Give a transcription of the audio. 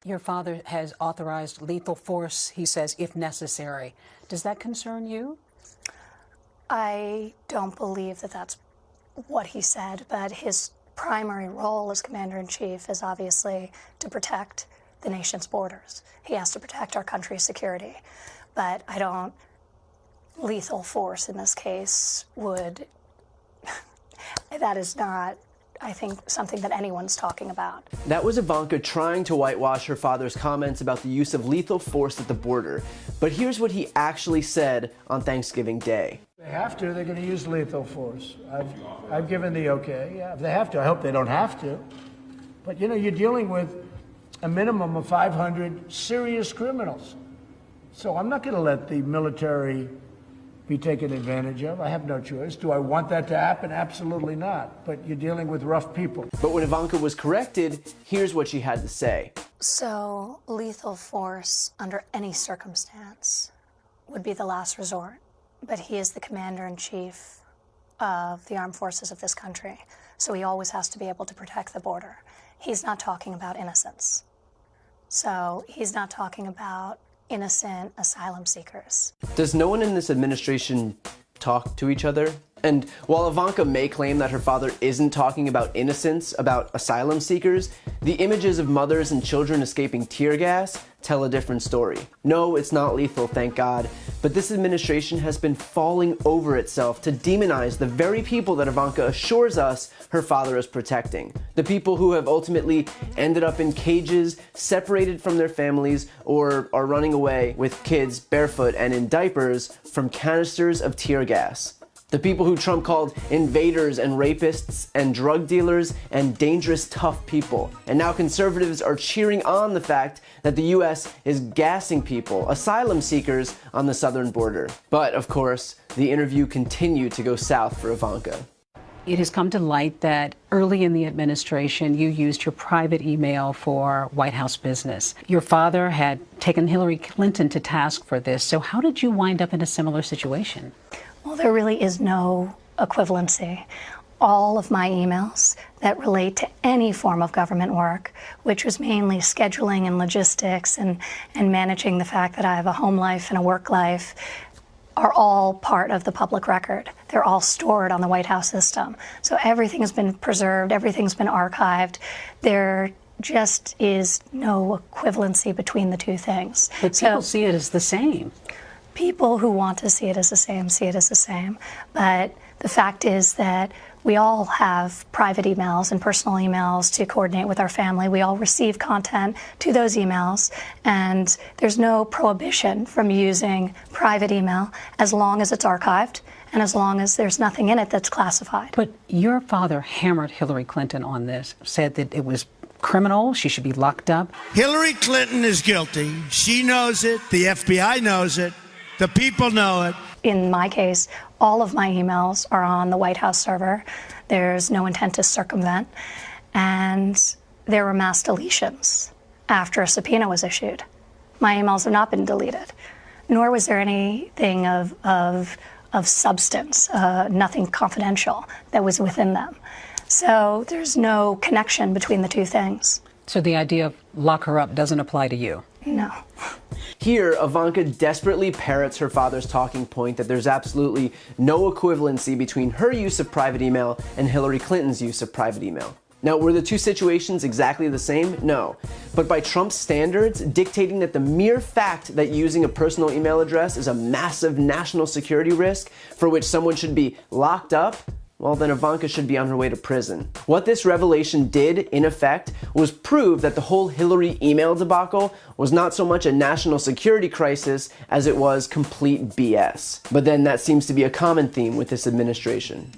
Your father has authorized lethal force, he says, if necessary. Does that concern you? I don't believe that that's what he said, but his primary role as commander-in-chief is obviously to protect the nation's borders. He has to protect our country's security. But lethal force in this case would, that is not, I think, something that anyone's talking about. That was Ivanka trying to whitewash her father's comments about the use of lethal force at the border. But here's what he actually said on Thanksgiving Day. If they have to, they're going to use lethal force. I've given the okay. Yeah, if they have to, I hope they don't have to. But, you know, you're dealing with a minimum of 500 serious criminals. So I'm not going to let the military be taken advantage of. I have no choice. Do I want that to happen? Absolutely not. But you're dealing with rough people. But when Ivanka was corrected, here's what she had to say. So lethal force under any circumstance would be the last resort. But he is the commander-in-chief of the armed forces of this country. So he always has to be able to protect the border. He's not talking about innocence. So he's not talking about innocent asylum seekers. Does no one in this administration talk to each other? And while Ivanka may claim that her father isn't talking about innocence, about asylum seekers, the images of mothers and children escaping tear gas tell a different story. No, it's not lethal, thank God, but this administration has been falling over itself to demonize the very people that Ivanka assures us her father is protecting. The people who have ultimately ended up in cages, separated from their families, or are running away with kids barefoot and in diapers from canisters of tear gas. The people who Trump called invaders and rapists and drug dealers and dangerous, tough people. And now conservatives are cheering on the fact that the US is gassing people, asylum seekers, on the southern border. But, of course, the interview continued to go south for Ivanka. It has come to light that early in the administration, you used your private email for White House business. Your father had taken Hillary Clinton to task for this. So how did you wind up in a similar situation? Well, there really is no equivalency. All of my emails that relate to any form of government work, which was mainly scheduling and logistics and managing the fact that I have a home life and a work life, are all part of the public record. They're all stored on the White House system. So everything has been preserved, everything's been archived. There just is no equivalency between the two things. But people see it as the same. People who want to see it as the same see it as the same. But the fact is that we all have private emails and personal emails to coordinate with our family. We all receive content to those emails, and there's no prohibition from using private email as long as it's archived and as long as there's nothing in it that's classified. But your father hammered Hillary Clinton on this, said that it was criminal, she should be locked up. Hillary Clinton is guilty. She knows it. The FBI knows it. The people know it. In my case, all of my emails are on the White House server. There's no intent to circumvent. And there were mass deletions after a subpoena was issued. My emails have not been deleted, nor was there anything of substance, nothing confidential that was within them. So there's no connection between the two things. So the idea of lock her up doesn't apply to you? No. Here, Ivanka desperately parrots her father's talking point that there's absolutely no equivalency between her use of private email and Hillary Clinton's use of private email. Now, were the two situations exactly the same? No. But by Trump's standards, dictating that the mere fact that using a personal email address is a massive national security risk for which someone should be locked up, well, then Ivanka should be on her way to prison. What this revelation did, in effect, was prove that the whole Hillary email debacle was not so much a national security crisis as it was complete BS. But then that seems to be a common theme with this administration.